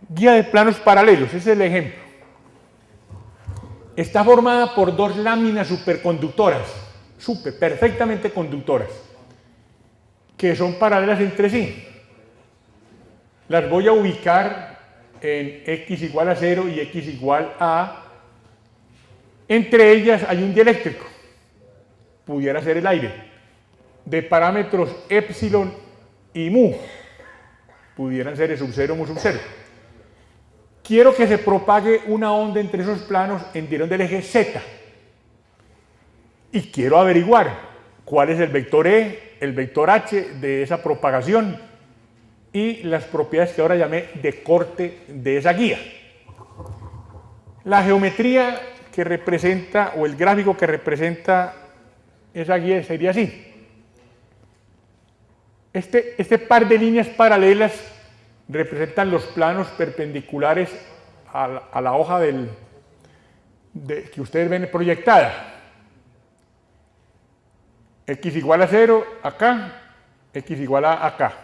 Guía de planos paralelos, ese es el ejemplo. Está formada por dos láminas superconductoras, perfectamente conductoras, que son paralelas entre sí. Las voy a ubicar en x igual a 0 y x igual a A. Entre ellas hay un dieléctrico, pudiera ser el aire, de parámetros epsilon y mu, pudieran ser E sub 0 mu sub 0. Quiero que se propague una onda entre esos planos en dirección del eje z. Y quiero averiguar cuál es el vector E, el vector H de esa propagación y las propiedades que ahora llamé de corte de esa guía. La geometría que representa, o el gráfico que representa esa guía sería así. Este par de líneas paralelas representan los planos perpendiculares a la hoja que ustedes ven proyectada. X igual a 0 acá, x igual a acá.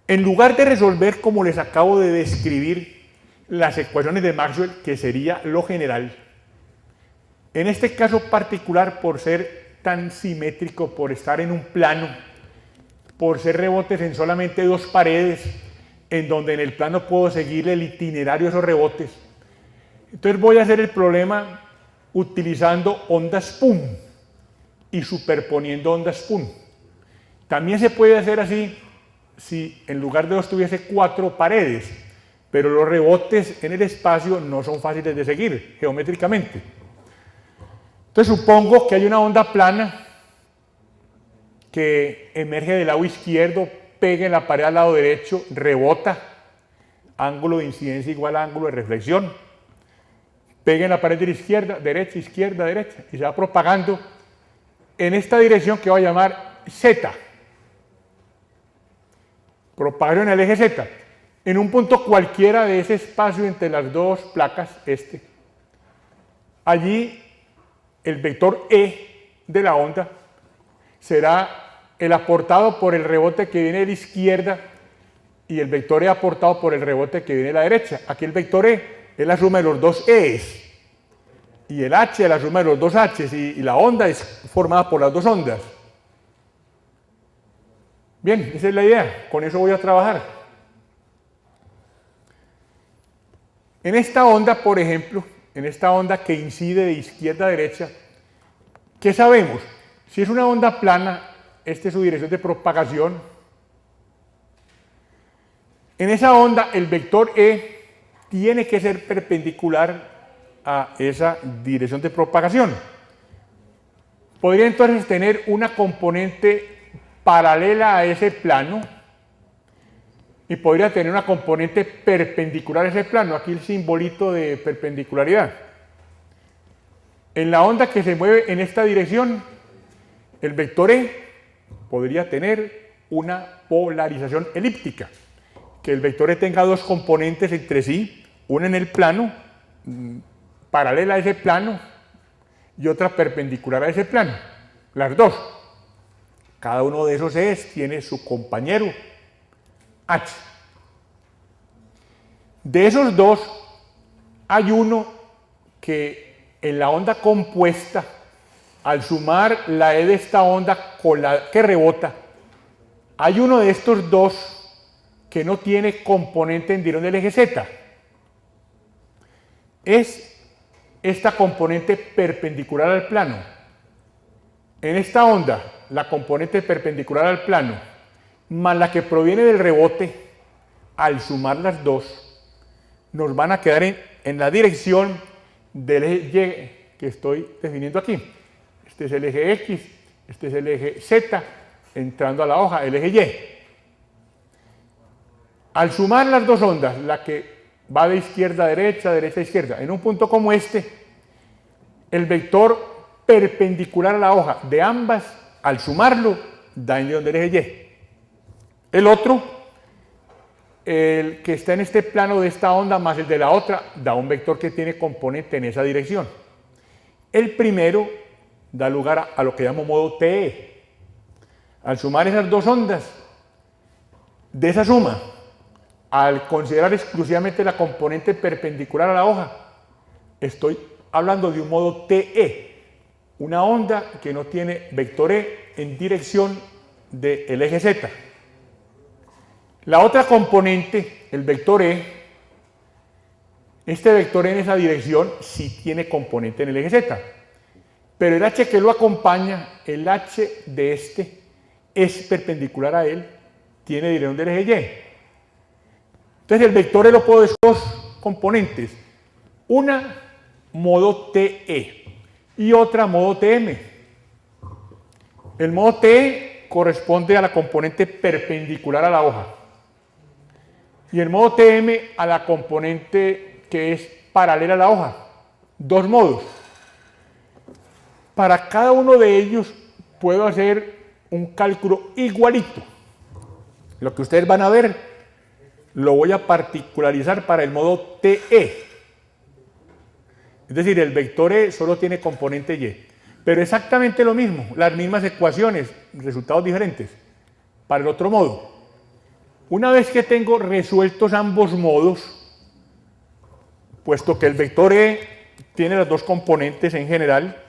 En lugar de resolver, como les acabo de describir, las ecuaciones de Maxwell, que sería lo general, en este caso particular, por ser tan simétrico, por estar en un plano, por ser rebotes en solamente dos paredes, en donde en el plano puedo seguir el itinerario de esos rebotes. Entonces voy a hacer el problema utilizando ondas PUM y superponiendo ondas PUM. También se puede hacer así si en lugar de dos tuviese cuatro paredes, pero los rebotes en el espacio no son fáciles de seguir geométricamente. Entonces supongo que hay una onda plana que emerge del lado izquierdo, pega en la pared al lado derecho, rebota, ángulo de incidencia igual a ángulo de reflexión, pega en la pared de la izquierda, derecha, y se va propagando en esta dirección que voy a llamar Z. Propagación en el eje Z, en un punto cualquiera de ese espacio entre las dos placas, allí el vector E de la onda será el aportado por el rebote que viene de la izquierda y el vector E aportado por el rebote que viene de la derecha. Aquí el vector E es la suma de los dos E's y el H es la suma de los dos H's y la onda es formada por las dos ondas. Bien, esa es la idea, con eso voy a trabajar. En esta onda, por ejemplo, en esta onda que incide de izquierda a derecha, ¿qué sabemos? Si es una onda plana, esta es su dirección de propagación. En esa onda, el vector E tiene que ser perpendicular a esa dirección de propagación. Podría entonces tener una componente paralela a ese plano y podría tener una componente perpendicular a ese plano. Aquí el simbolito de perpendicularidad. En la onda que se mueve en esta dirección, el vector E podría tener una polarización elíptica, que el vector E tenga dos componentes entre sí, una en el plano, paralela a ese plano, y otra perpendicular a ese plano, las dos. Cada uno de esos E's tiene su compañero H. De esos dos, hay uno que en la onda compuesta, al sumar la E de esta onda con la que rebota, hay uno de estos dos que no tiene componente en dirección del eje Z. Es esta componente perpendicular al plano. En esta onda, la componente perpendicular al plano, más la que proviene del rebote, al sumar las dos, nos van a quedar en la dirección del eje Y que estoy definiendo aquí. Este es el eje X, este es el eje Z, entrando a la hoja, el eje Y. Al sumar las dos ondas, la que va de izquierda a derecha, derecha a izquierda, en un punto como este, el vector perpendicular a la hoja de ambas, al sumarlo, da en dirección del eje Y. El otro, el que está en este plano de esta onda más el de la otra, da un vector que tiene componente en esa dirección. El primero da lugar a lo que llamo modo TE. Al sumar esas dos ondas, de esa suma, al considerar exclusivamente la componente perpendicular a la hoja, estoy hablando de un modo TE, una onda que no tiene vector E en dirección del eje Z. La otra componente, el vector E, este vector E en esa dirección sí tiene componente en el eje Z, pero el H que lo acompaña, el H de este, es perpendicular a él, tiene dirección del eje Y. Entonces el vector E lo puedo decir dos componentes, una modo TE y otra modo TM. El modo TE corresponde a la componente perpendicular a la hoja y el modo TM a la componente que es paralela a la hoja. Dos modos. Para cada uno de ellos puedo hacer un cálculo igualito. Lo que ustedes van a ver lo voy a particularizar para el modo TE. Es decir, el vector E solo tiene componente Y. Pero exactamente lo mismo, las mismas ecuaciones, resultados diferentes. Para el otro modo. Una vez que tengo resueltos ambos modos, puesto que el vector E tiene las dos componentes en general,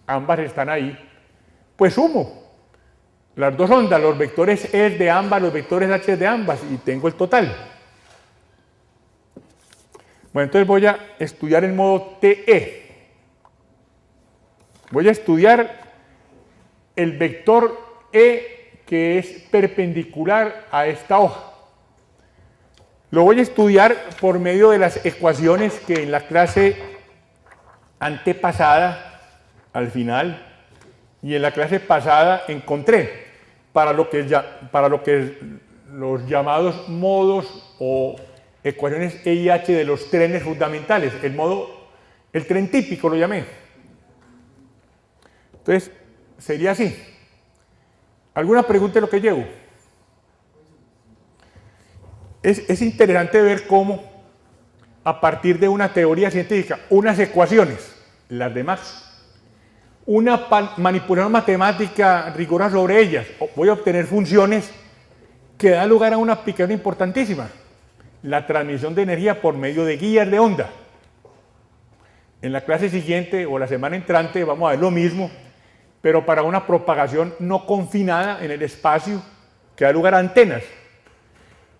ambas están ahí, pues sumo las dos ondas, los vectores E de ambas, los vectores H de ambas, y tengo el total. Bueno, entonces voy a estudiar el modo TE. Voy a estudiar el vector E que es perpendicular a esta hoja. Lo voy a estudiar por medio de las ecuaciones que en la clase antepasada, al final, y en la clase pasada encontré para lo que los llamados modos o ecuaciones E y H de los trenes fundamentales, el tren típico lo llamé. Entonces, sería así. ¿Alguna pregunta de lo que llevo? Es interesante ver cómo, a partir de una teoría científica, unas ecuaciones, las de Max, una manipulación matemática rigurosa sobre ellas, voy a obtener funciones que dan lugar a una aplicación importantísima, la transmisión de energía por medio de guías de onda. En la clase siguiente o la semana entrante vamos a ver lo mismo, pero para una propagación no confinada en el espacio que da lugar a antenas.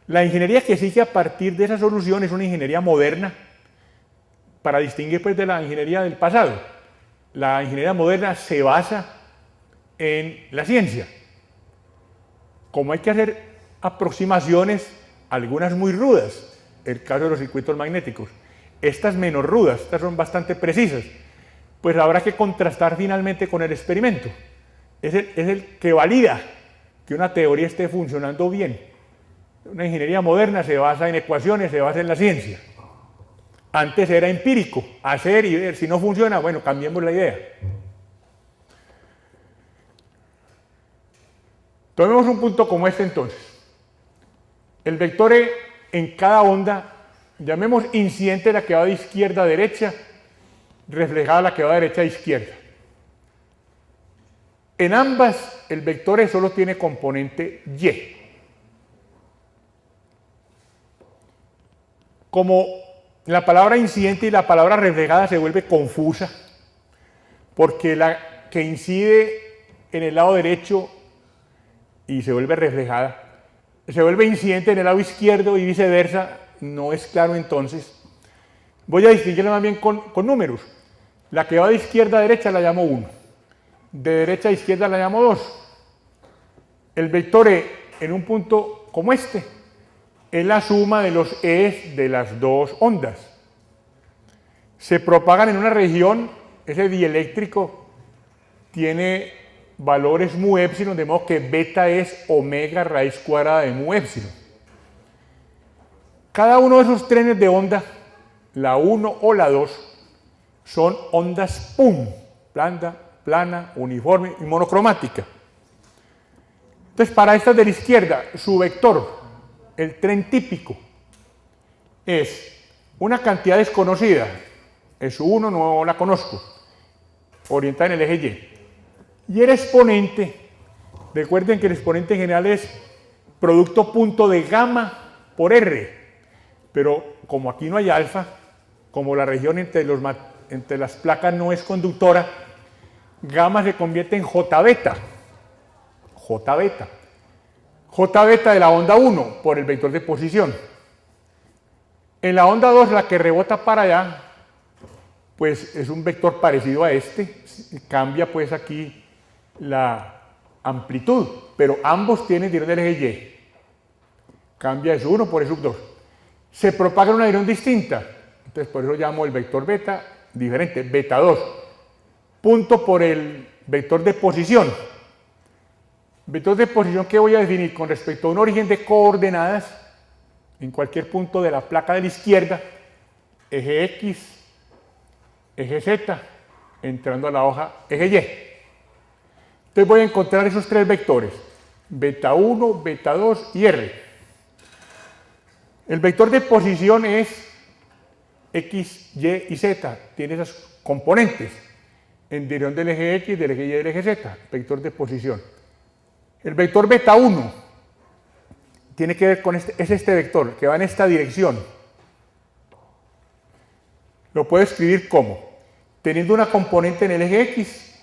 La ingeniería que sigue a partir de esa solución es una ingeniería moderna, para distinguir pues de la ingeniería del pasado. La ingeniería moderna se basa en la ciencia. Como hay que hacer aproximaciones, algunas muy rudas, el caso de los circuitos magnéticos, estas menos rudas, estas son bastante precisas, pues habrá que contrastar finalmente con el experimento. Es el que valida que una teoría esté funcionando bien. Una ingeniería moderna se basa en ecuaciones, se basa en la ciencia. Antes era empírico, hacer y ver, si no funciona, bueno, cambiemos la idea. Tomemos un punto como este entonces. El vector E en cada onda, llamemos incidente la que va de izquierda a derecha, reflejada la que va de derecha a izquierda. En ambas, el vector E solo tiene componente Y. Como la palabra incidente y la palabra reflejada se vuelve confusa, porque la que incide en el lado derecho y se vuelve reflejada, se vuelve incidente en el lado izquierdo y viceversa, no es claro entonces. Voy a distinguirla más bien con números. La que va de izquierda a derecha la llamo 1, de derecha a izquierda la llamo 2. El vector E en un punto como este es la suma de los E's de las dos ondas. Se propagan en una región, ese dieléctrico tiene valores mu épsilon, de modo que beta es omega raíz cuadrada de mu épsilon. Cada uno de esos trenes de onda, la 1 o la 2, son ondas PUM, plana, uniforme y monocromática. Entonces, para estas de la izquierda, su vector, el tren típico, es una cantidad desconocida, es 1, no la conozco, orientada en el eje Y. Y el exponente, recuerden que el exponente en general es producto punto de gamma por R. Pero como aquí no hay alfa, como la región entre las placas no es conductora, gamma se convierte en J beta. J beta. J beta de la onda 1 por el vector de posición. En la onda 2, la que rebota para allá, pues es un vector parecido a este, cambia pues aquí la amplitud, pero ambos tienen dirección del eje Y. Cambia de sub1 por el sub2. Se propaga en una dirección distinta, entonces por eso llamo el vector beta diferente, beta 2. Punto por el vector de posición. Vector de posición que voy a definir con respecto a un origen de coordenadas en cualquier punto de la placa de la izquierda, eje X, eje Z, entrando a la hoja eje Y. Entonces voy a encontrar esos tres vectores, beta 1, beta 2 y R. El vector de posición es X, Y y Z, tiene esas componentes en dirección del eje X, del eje Y y del eje Z, vector de posición. El vector beta 1 tiene que ver con este vector que va en esta dirección. Lo puedo escribir como, teniendo una componente en el eje X,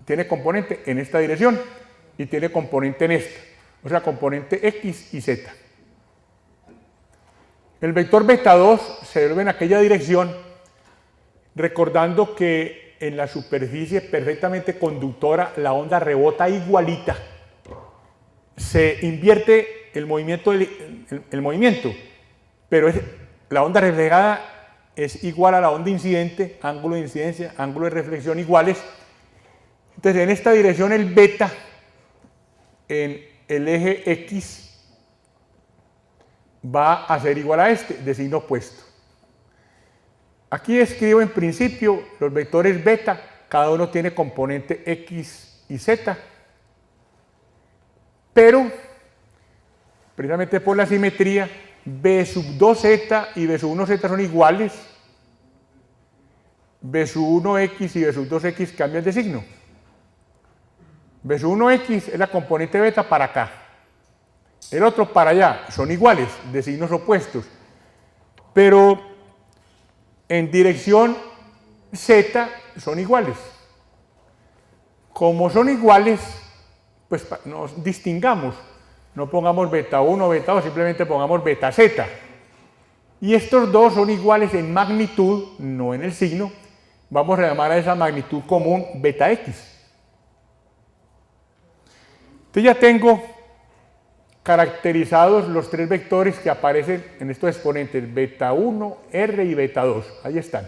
tiene componente en esta dirección y tiene componente en esta, o sea, componente X y Z. El vector beta 2 se devuelve en aquella dirección, recordando que en la superficie perfectamente conductora la onda rebota igualita. Se invierte el movimiento, pero la onda reflejada es igual a la onda incidente, ángulo de incidencia, ángulo de reflexión iguales. Entonces, en esta dirección el beta en el eje X va a ser igual a este, de signo opuesto. Aquí escribo en principio los vectores beta, cada uno tiene componente X y Z, pero precisamente por la simetría, B sub 2Z y B sub 1Z son iguales, B sub 1X y B sub 2X cambian de signo. B sub 1X es la componente beta para acá, el otro para allá, son iguales, de signos opuestos, pero en dirección Z son iguales. Como son iguales, pues nos distingamos, no pongamos beta 1, beta 2, simplemente pongamos beta Z. Y estos dos son iguales en magnitud, no en el signo, vamos a llamar a esa magnitud común beta X. Entonces ya tengo caracterizados los tres vectores que aparecen en estos exponentes, beta 1, R y beta 2, ahí están.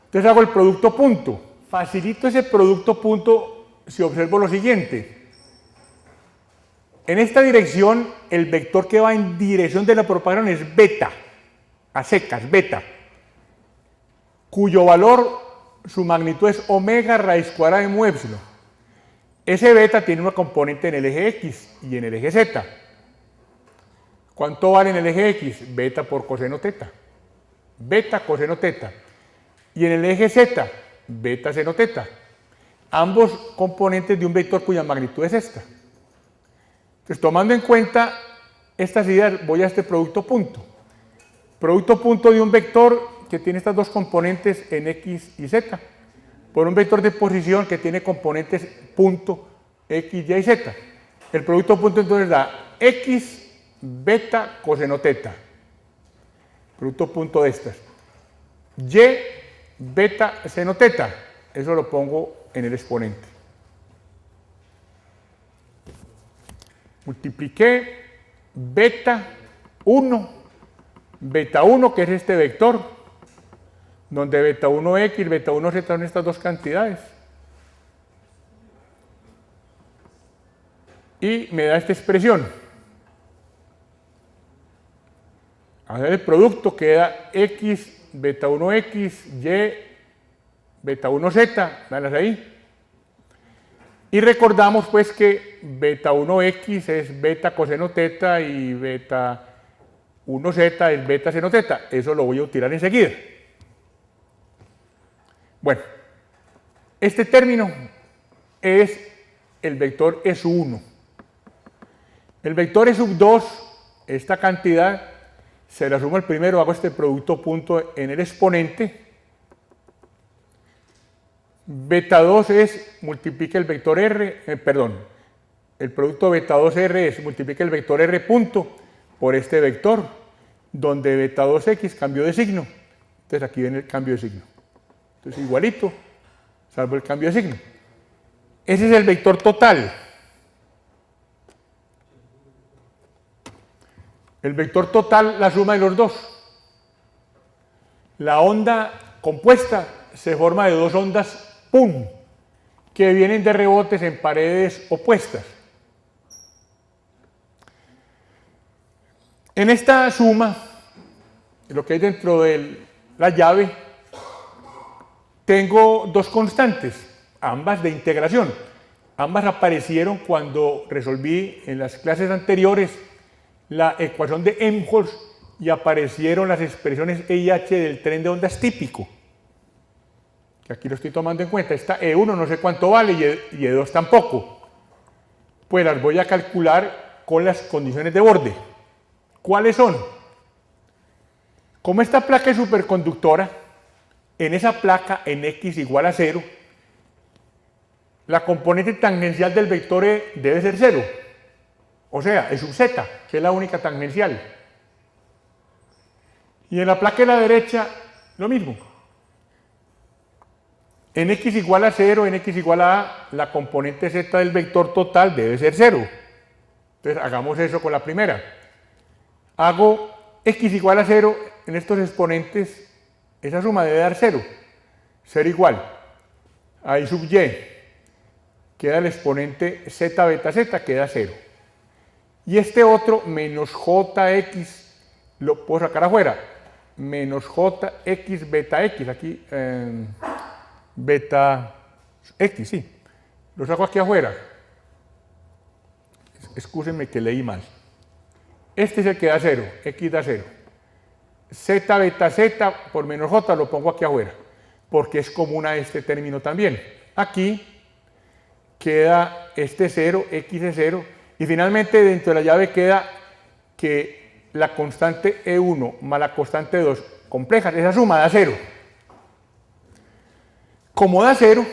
Entonces hago el producto punto, facilito ese producto punto si observo lo siguiente. En esta dirección, el vector que va en dirección de la propagación es beta, a secas, beta, cuyo valor, su magnitud es omega raíz cuadrada de mu épsilon. Ese beta tiene una componente en el eje X y en el eje Z. ¿Cuánto vale en el eje X? Beta por coseno teta. Beta coseno teta. Y en el eje Z, beta seno teta. Ambos componentes de un vector cuya magnitud es esta. Entonces, tomando en cuenta estas ideas, voy a este producto punto. Producto punto de un vector que tiene estas dos componentes en X y Z, por un vector de posición que tiene componentes punto X, Y y Z. El producto punto entonces da X beta coseno teta. Producto punto de estas. Y beta seno teta. Eso lo pongo en el exponente. Multipliqué beta 1, que es este vector, donde beta 1x, beta 1z son estas dos cantidades. Y me da esta expresión. Hacer el producto queda x, beta 1x, y, beta 1z, veanlas ahí. Y recordamos pues que beta 1x es beta coseno teta y beta 1z es beta seno teta. Eso lo voy a utilizar enseguida. Bueno, este término es el vector S1. El vector E sub 2, esta cantidad, se la sumo al primero, hago este producto punto en el exponente. Beta 2 es, multiplica el vector R, el producto beta 2R es, multiplica el vector R punto por este vector, donde beta 2X cambió de signo. Entonces aquí viene el cambio de signo. Entonces igualito, salvo el cambio de signo. Ese es el vector total. El vector total, la suma de los dos. La onda compuesta se forma de dos ondas ¡pum!, que vienen de rebotes en paredes opuestas. En esta suma, lo que hay dentro de la llave, tengo dos constantes, ambas de integración. Ambas aparecieron cuando resolví en las clases anteriores la ecuación de Helmholtz y aparecieron las expresiones E y H del tren de ondas típico, que aquí lo estoy tomando en cuenta. Esta E1 no sé cuánto vale y E2 tampoco. Pues las voy a calcular con las condiciones de borde. ¿Cuáles son? Como esta placa es superconductora, en esa placa en X igual a 0, la componente tangencial del vector E debe ser 0. O sea, E sub z, que es la única tangencial. Y en la placa de la derecha, lo mismo. En X igual a 0, en X igual a A, la componente z del vector total debe ser 0. Entonces, hagamos eso con la primera. Hago X igual a 0 en estos exponentes, esa suma debe dar 0. 0 igual a I sub y, queda el exponente z beta z, queda 0. Y este otro, menos jx, lo puedo sacar afuera, menos jx beta x, aquí beta x, sí, lo saco aquí afuera. Excúsenme que leí mal. Este es el que da 0, x da 0. Z beta z por menos j lo pongo aquí afuera, porque es común a este término también. Aquí queda este 0, x es 0, y finalmente dentro de la llave queda que la constante E1 más la constante 2 complejas, esa suma da 0. Como da 0,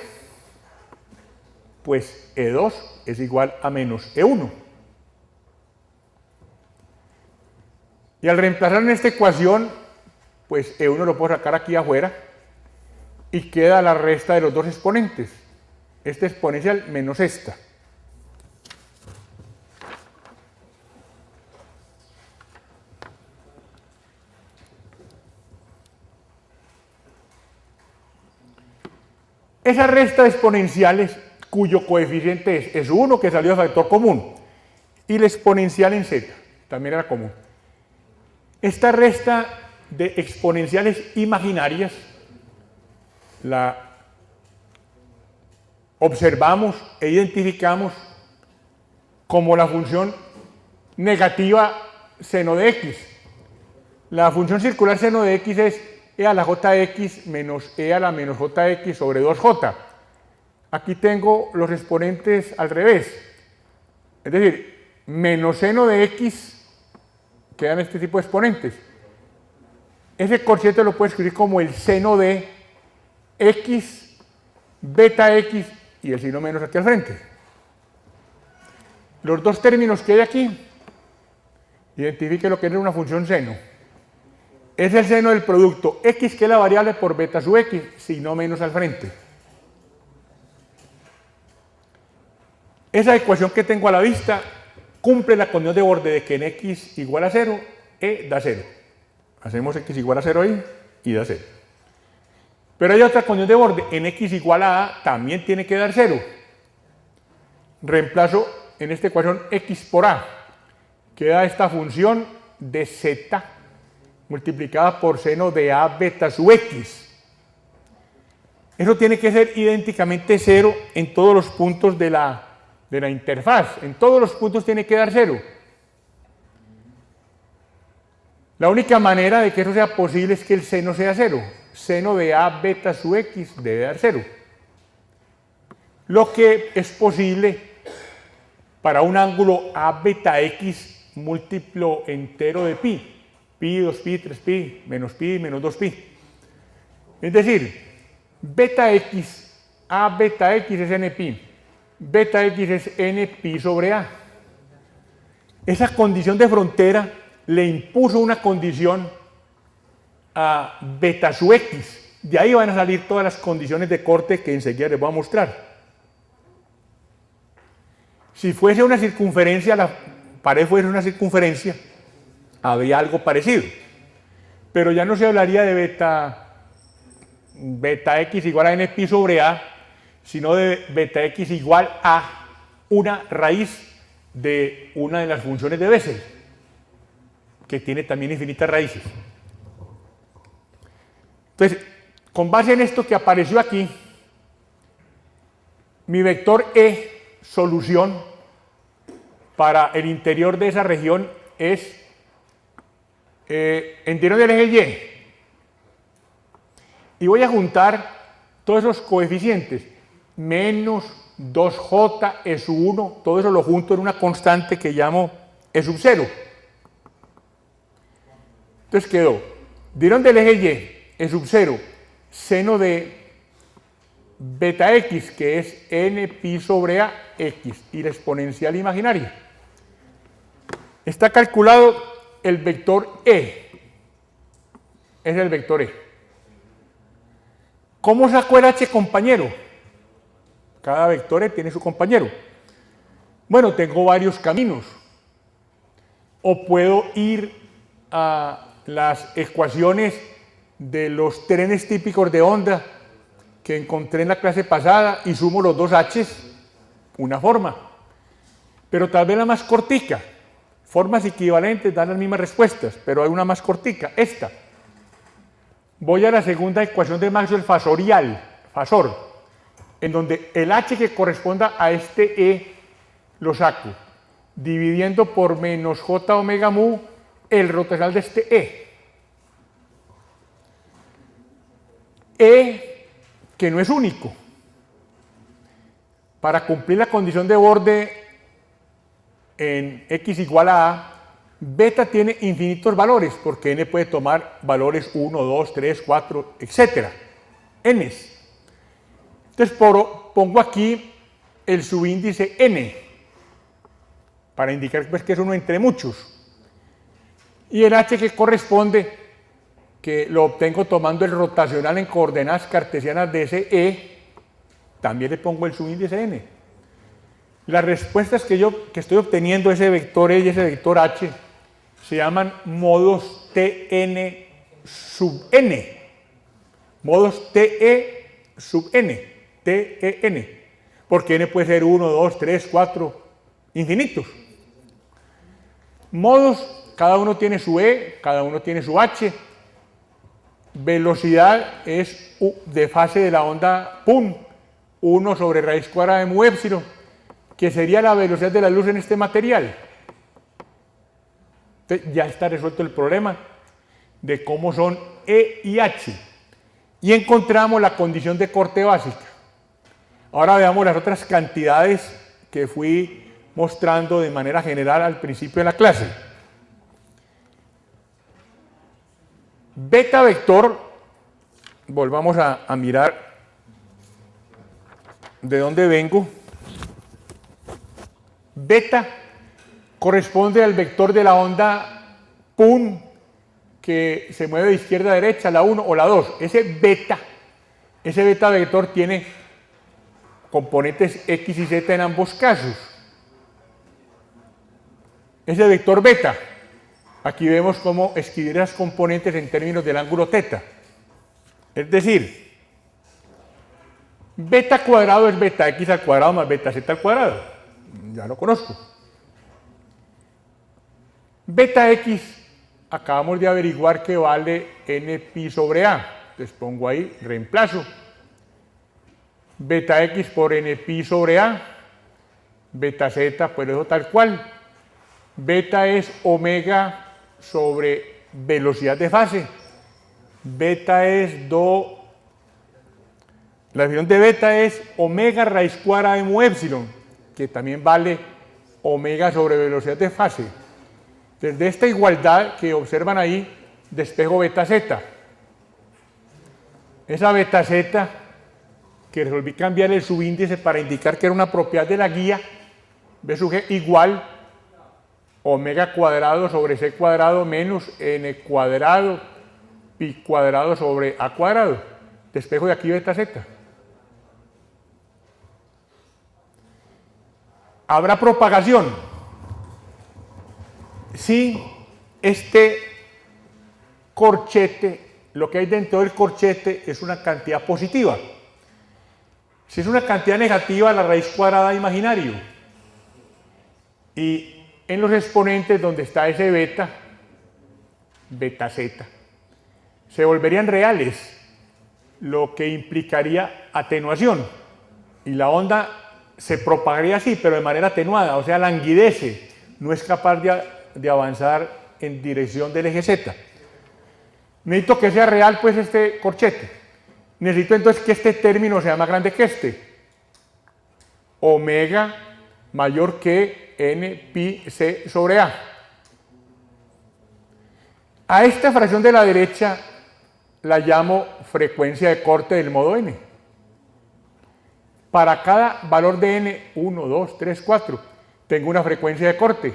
pues E2 es igual a menos E1. Y al reemplazar en esta ecuación, pues E1 lo puedo sacar aquí afuera y queda la resta de los dos exponentes. Este exponencial menos esta. Esa resta de exponenciales cuyo coeficiente es 1, que salió de factor común, y la exponencial en z, también era común. Esta resta de exponenciales imaginarias la observamos e identificamos como la función negativa seno de x. La función circular seno de x es e a la jx menos e a la menos jx sobre 2j. Aquí tengo los exponentes al revés. Es decir, menos seno de x quedan este tipo de exponentes. Ese cociente lo puedo escribir como el seno de x, beta x y el signo menos aquí al frente. Los dos términos que hay aquí, identifique lo que es una función seno. Es el seno del producto x, que es la variable, por beta sub x, signo menos al frente. Esa ecuación que tengo a la vista cumple la condición de borde de que en x igual a 0, e da 0. Hacemos x igual a 0 ahí y da 0. Pero hay otra condición de borde, en x igual a a también tiene que dar 0. Reemplazo en esta ecuación x por a. Queda esta función de z multiplicada por seno de a beta sub x. Eso tiene que ser idénticamente 0 en todos los puntos de la interfaz. En todos los puntos tiene que dar 0. La única manera de que eso sea posible es que el seno sea 0. Seno de a beta sub x debe dar 0. Lo que es posible para un ángulo a beta x múltiplo entero de pi. Pi, 2pi, 3pi, menos 2pi. Es decir, beta x, a beta x es n pi. Beta x es n pi sobre a. Esa condición de frontera le impuso una condición a beta sub x. De ahí van a salir todas las condiciones de corte que enseguida les voy a mostrar. Si fuese una circunferencia, la pared fuese una circunferencia, habría algo parecido. Pero ya no se hablaría de beta x igual a n pi sobre a, sino de beta x igual a una raíz de una de las funciones de Bessel, que tiene también infinitas raíces. Entonces, con base en esto que apareció aquí, mi vector E, solución, para el interior de esa región es entero del eje Y. Y voy a juntar todos esos coeficientes, menos 2j, E sub 1, todo eso lo junto en una constante que llamo E sub 0. Entonces quedó, dieron del eje Y, E sub 0, seno de beta x, que es n pi sobre a x, y la exponencial imaginaria. Está calculado el vector E. Es el vector E. ¿Cómo saco el h compañero? Cada vector E tiene su compañero. Bueno, tengo varios caminos. O puedo ir a las ecuaciones de los trenes típicos de onda que encontré en la clase pasada y sumo los dos h's, una forma. Pero tal vez la más cortica. Formas equivalentes dan las mismas respuestas, pero hay una más cortica, esta. Voy a la segunda ecuación de Maxwell fasor, en donde el h que corresponda a este E lo saco, dividiendo por menos j omega mu el rotacional de este E. E que no es único. Para cumplir la condición de borde en x igual a a, beta tiene infinitos valores, porque n puede tomar valores 1, 2, 3, 4, etc. n. Entonces pongo aquí el subíndice n, para indicar pues, que es uno entre muchos. Y el h que corresponde, que lo obtengo tomando el rotacional en coordenadas cartesianas de ese E, también le pongo el subíndice n. Las respuestas que estoy obteniendo, ese vector E y ese vector H, se llaman modos Tn sub n. Modos Te sub n. Ten. Porque n puede ser 1, 2, 3, 4, infinitos. Modos, cada uno tiene su E, cada uno tiene su H. Velocidad es de fase de la onda pum, 1 sobre raíz cuadrada de mu épsilon, que sería la velocidad de la luz en este material. Entonces, ya está resuelto el problema de cómo son E y H. Y encontramos la condición de corte básica. Ahora veamos las otras cantidades que fui mostrando de manera general al principio de la clase. Beta vector, volvamos a mirar de dónde vengo. Beta corresponde al vector de la onda pum que se mueve de izquierda a derecha, la 1 o la 2. Ese beta vector tiene componentes x y z en ambos casos. Ese vector beta, aquí vemos cómo escribir las componentes en términos del ángulo θ. Es decir, beta cuadrado es beta x al cuadrado más beta z al cuadrado. Ya lo conozco. Beta x, acabamos de averiguar que vale n pi sobre a. Entonces pongo ahí, reemplazo. Beta x por n pi sobre a. Beta z, pues eso tal cual. Beta es omega sobre velocidad de fase. Beta es la definición de beta es omega raíz cuadrada de mu épsilon, que también vale omega sobre velocidad de fase. Desde esta igualdad que observan ahí, despejo beta z. Esa beta z, que resolví cambiar el subíndice para indicar que era una propiedad de la guía, B sub g igual omega cuadrado sobre c cuadrado menos n cuadrado pi cuadrado sobre a cuadrado. Despejo de aquí beta z. ¿Habrá propagación? Si este corchete, lo que hay dentro del corchete es una cantidad positiva. Si es una cantidad negativa, la raíz cuadrada imaginario. Y en los exponentes donde está ese beta, beta z, se volverían reales, lo que implicaría atenuación. Y la onda se propagaría así, pero de manera atenuada, o sea, languidece, no es capaz de avanzar en dirección del eje z. Necesito que sea real, pues, este corchete. Necesito entonces que este término sea más grande que este. Omega mayor que n pi c sobre a. A esta fracción de la derecha la llamo frecuencia de corte del modo n. Para cada valor de n, 1, 2, 3, 4, tengo una frecuencia de corte.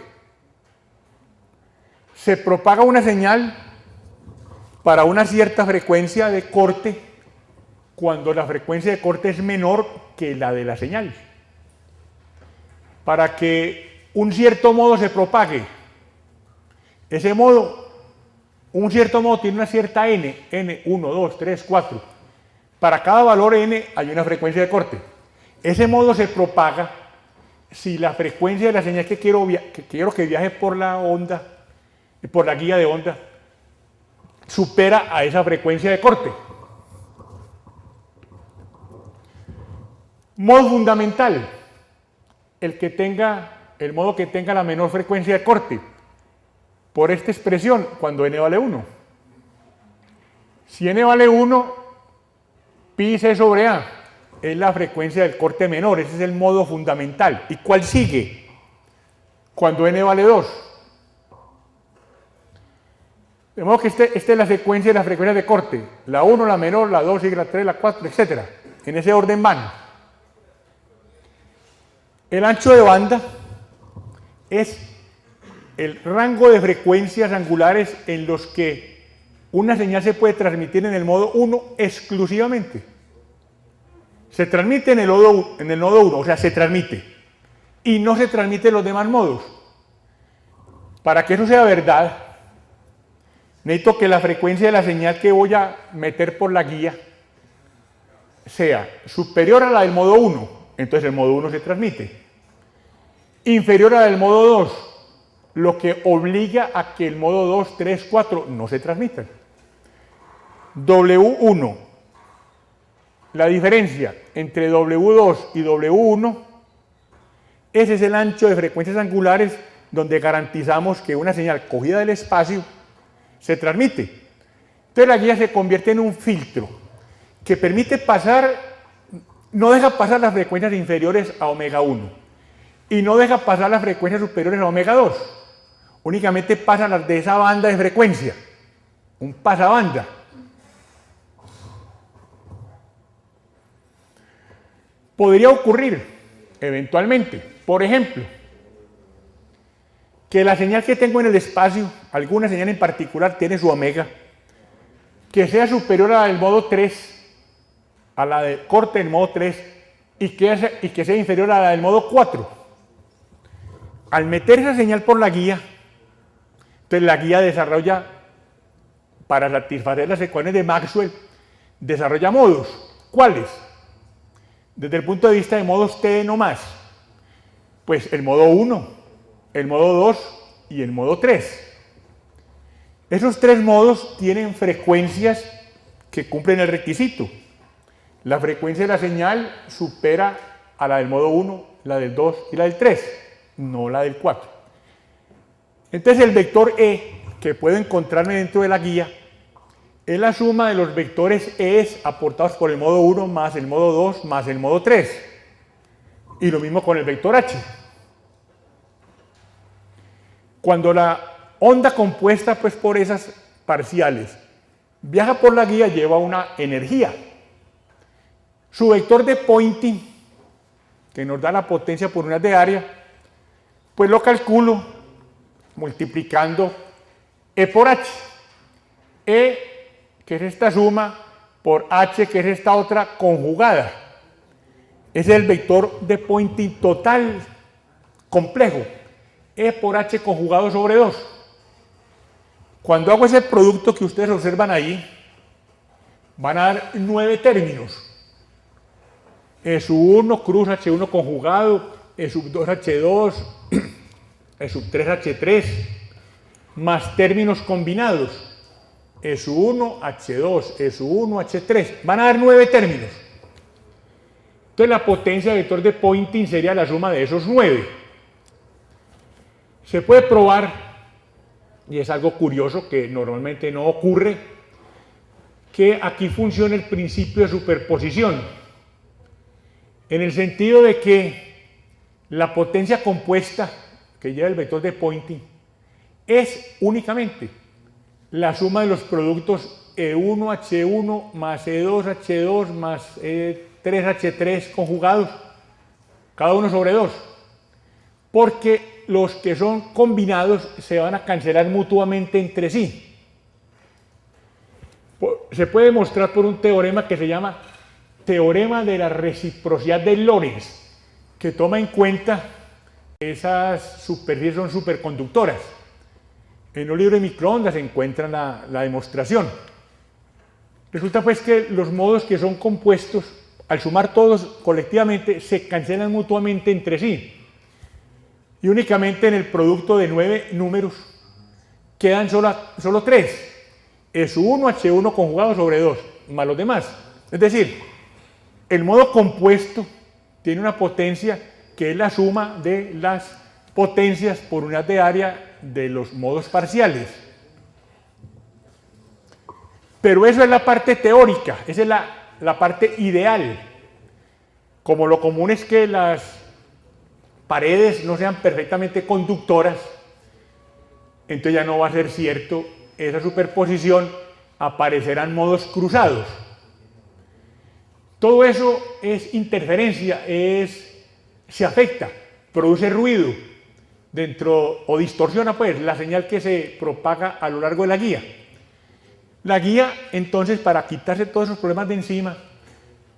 Se propaga una señal para una cierta frecuencia de corte cuando la frecuencia de corte es menor que la de la señal. Para que un cierto modo se propague, ese modo, un cierto modo tiene una cierta n, 1, 2, 3, 4. Para cada valor n hay una frecuencia de corte. Ese modo se propaga si la frecuencia de la señal que quiero que viaje por la onda, por la guía de onda, supera a esa frecuencia de corte. Modo fundamental, el modo que tenga la menor frecuencia de corte, por esta expresión, cuando n vale 1. Si n vale 1, pi c sobre a es la frecuencia del corte menor, ese es el modo fundamental. ¿Y cuál sigue? Cuando n vale 2. De modo que esta es la secuencia de las frecuencias de corte. La 1, la menor, la 2, la 3, la 4, etc. En ese orden van. El ancho de banda es el rango de frecuencias angulares en los que una señal se puede transmitir en el modo 1 exclusivamente. Se transmite en el nodo 1, o sea, se transmite. Y no se transmite en los demás modos. Para que eso sea verdad, necesito que la frecuencia de la señal que voy a meter por la guía sea superior a la del modo 1, entonces el modo 1 se transmite. Inferior a la del modo 2, lo que obliga a que el modo 2, 3, 4 no se transmitan. W1, la diferencia entre W2 y W1, ese es el ancho de frecuencias angulares donde garantizamos que una señal cogida del espacio se transmite. Entonces la guía se convierte en un filtro que permite pasar, no deja pasar las frecuencias inferiores a omega 1 y no deja pasar las frecuencias superiores a omega 2. Únicamente pasan las de esa banda de frecuencia, un pasabanda. Podría ocurrir, eventualmente, por ejemplo, que la señal que tengo en el espacio, alguna señal en particular tiene su omega, que sea superior a la del modo 3, a la de corte del modo 3, y que sea inferior a la del modo 4. Al meter esa señal por la guía, entonces la guía desarrolla, para satisfacer las ecuaciones de Maxwell, desarrolla modos. ¿Cuáles? Desde el punto de vista de modos T no más, pues el modo 1, el modo 2 y el modo 3. Esos tres modos tienen frecuencias que cumplen el requisito. La frecuencia de la señal supera a la del modo 1, la del 2 y la del 3, no la del 4. Entonces el vector E que puedo encontrarme dentro de la guía es la suma de los vectores E aportados por el modo 1 más el modo 2 más el modo 3. Y lo mismo con el vector H. Cuando la onda compuesta pues, por esas parciales viaja por la guía, lleva una energía. Su vector de Poynting, que nos da la potencia por unidad de área, pues lo calculo multiplicando E por H. E, que es esta suma, por H, que es esta otra conjugada. Ese es el vector de Poynting total, complejo. E por H conjugado sobre 2. Cuando hago ese producto que ustedes observan ahí, van a dar 9 términos. E sub 1 cruz H1 conjugado, E sub 2 H2, E sub 3 H3, más términos combinados, E sub 1 H2, E sub 1 H3. Van a dar 9 términos. Entonces la potencia de vector de Poynting sería la suma de esos 9. Se puede probar, y es algo curioso que normalmente no ocurre, que aquí funciona el principio de superposición, en el sentido de que la potencia compuesta que lleva el vector de Poynting es únicamente la suma de los productos E1H1 más E2H2 más E3H3 conjugados, cada uno sobre 2, porque los que son combinados se van a cancelar mutuamente entre sí. Se puede demostrar por un teorema que se llama teorema de la reciprocidad de Lorentz, que toma en cuenta que esas superficies son superconductoras. En un libro de microondas se encuentra la demostración. Resulta pues que los modos que son compuestos, al sumar todos colectivamente, se cancelan mutuamente entre sí. Y únicamente en el producto de 9 números quedan solo 3. Es 1 H1 conjugado sobre 2, más los demás. Es decir, el modo compuesto tiene una potencia que es la suma de las potencias por unidad de área de los modos parciales. Pero eso es la parte teórica, esa es la parte ideal. Como lo común es que las paredes no sean perfectamente conductoras, entonces ya no va a ser cierto esa superposición, aparecerán modos cruzados. Todo eso es interferencia, se afecta, produce ruido dentro, o distorsiona pues la señal que se propaga a lo largo de la guía. La guía, entonces, para quitarse todos esos problemas de encima,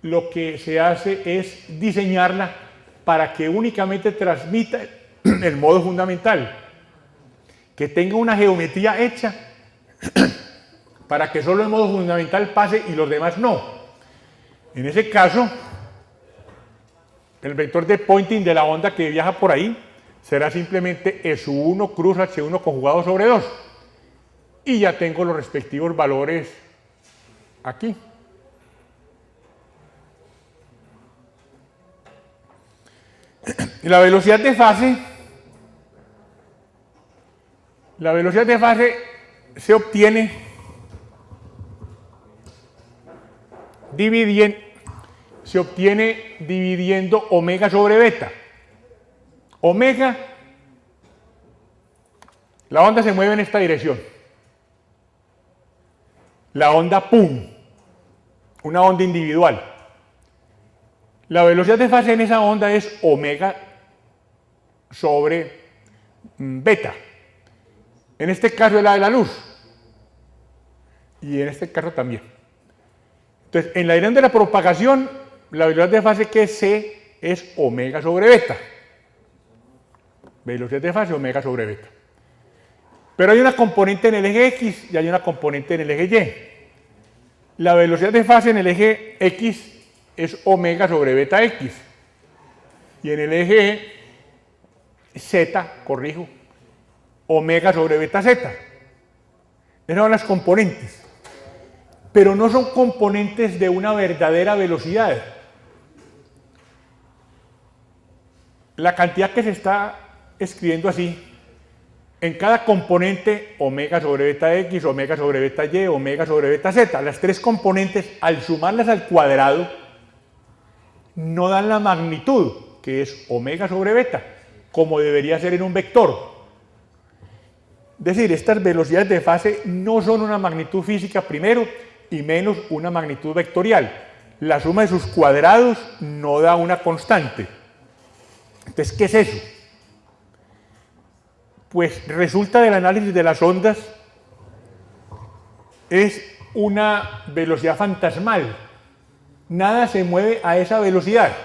lo que se hace es diseñarla para que únicamente transmita el modo fundamental, que tenga una geometría hecha para que solo el modo fundamental pase y los demás no. En ese caso, el vector de Poynting de la onda que viaja por ahí será simplemente E1 cruz H1 conjugado sobre 2. Y ya tengo los respectivos valores aquí. La velocidad de fase se obtiene dividiendo omega sobre beta. Omega, la onda se mueve en esta dirección. La onda pum, una onda individual. La velocidad de fase en esa onda es omega sobre beta. En este caso es la de la luz. Y en este caso también. Entonces, en la dirección de la propagación, la velocidad de fase que es c es omega sobre beta. Velocidad de fase omega sobre beta. Pero hay una componente en el eje X y hay una componente en el eje Y. La velocidad de fase en el eje X es omega sobre beta X. Y en el eje Z, corrijo, omega sobre beta Z. Esas son las componentes. Pero no son componentes de una verdadera velocidad. La cantidad que se está escribiendo así, en cada componente, omega sobre beta X, omega sobre beta Y, omega sobre beta Z, las tres componentes, al sumarlas al cuadrado, no dan la magnitud, que es omega sobre beta, como debería ser en un vector. Es decir, estas velocidades de fase no son una magnitud física primero y menos una magnitud vectorial. La suma de sus cuadrados no da una constante. Entonces, ¿qué es eso? Pues resulta del análisis de las ondas es una velocidad fantasmal. Nada se mueve a esa velocidad.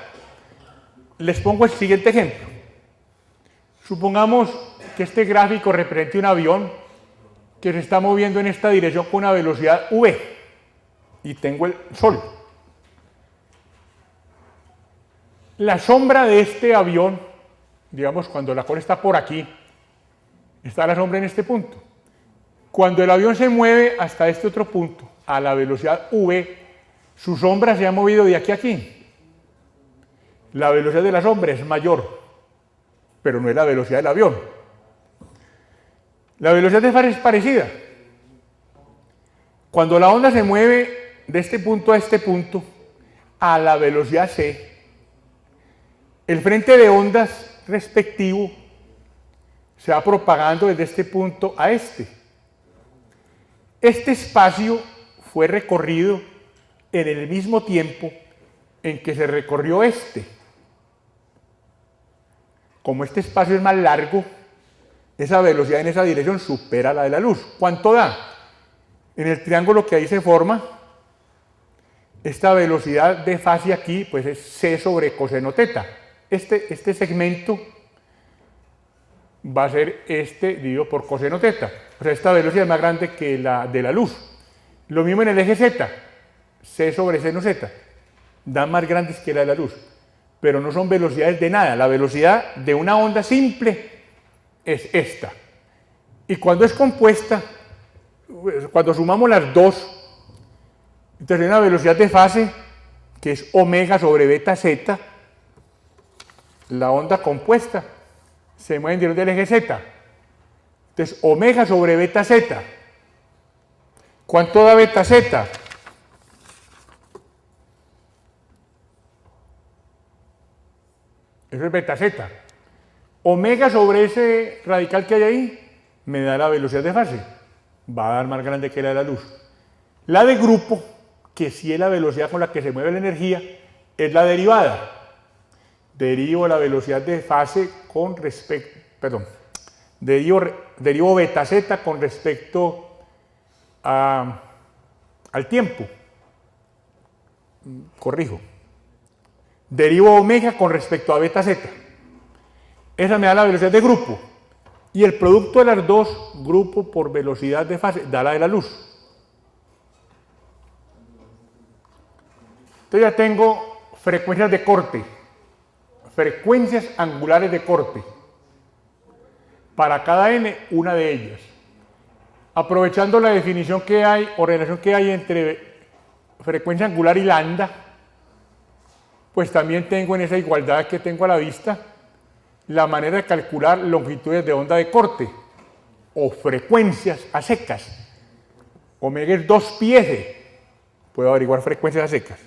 Les pongo el siguiente ejemplo. Supongamos que este gráfico represente un avión que se está moviendo en esta dirección con una velocidad v y tengo el Sol. La sombra de este avión, digamos, cuando la cola está por aquí, está la sombra en este punto. Cuando el avión se mueve hasta este otro punto, a la velocidad v, su sombra se ha movido de aquí a aquí. La velocidad de la sombra es mayor, pero no es la velocidad del avión. La velocidad de fase es parecida. Cuando la onda se mueve de este punto a este punto, a la velocidad c, el frente de ondas respectivo se va propagando desde este punto a este. Este espacio fue recorrido en el mismo tiempo en que se recorrió este. Como este espacio es más largo, esa velocidad en esa dirección supera la de la luz. ¿Cuánto da? En el triángulo que ahí se forma, esta velocidad de fase aquí pues es c sobre coseno teta. Este segmento va a ser este dividido por coseno teta. O sea, esta velocidad es más grande que la de la luz. Lo mismo en el eje z, c sobre seno z. Dan más grandes que la de la luz. Pero no son velocidades de nada. La velocidad de una onda simple es esta. Y cuando es compuesta, cuando sumamos las dos, entonces hay una velocidad de fase que es omega sobre beta z. La onda compuesta se mueve en dirección del eje z. Entonces, omega sobre beta z. ¿Cuánto da beta z? Eso es beta z. Omega sobre ese radical que hay ahí me da la velocidad de fase. Va a dar más grande que la de la luz. La de grupo, que sí es la velocidad con la que se mueve la energía, es la derivada. Derivo la velocidad de fase con respecto, perdón, derivo beta z con respecto al tiempo. Corrijo. Derivo omega con respecto a beta z. Esa me da la velocidad de grupo. Y el producto de las dos, grupo por velocidad de fase, da la de la luz. Entonces ya tengo frecuencias de corte. Frecuencias angulares de corte. Para cada n, una de ellas. Aprovechando la definición que hay, o relación que hay entre frecuencia angular y lambda, pues también tengo en esa igualdad que tengo a la vista, la manera de calcular longitudes de onda de corte, o frecuencias a secas. Omega es 2πf. Puedo averiguar frecuencias a secas.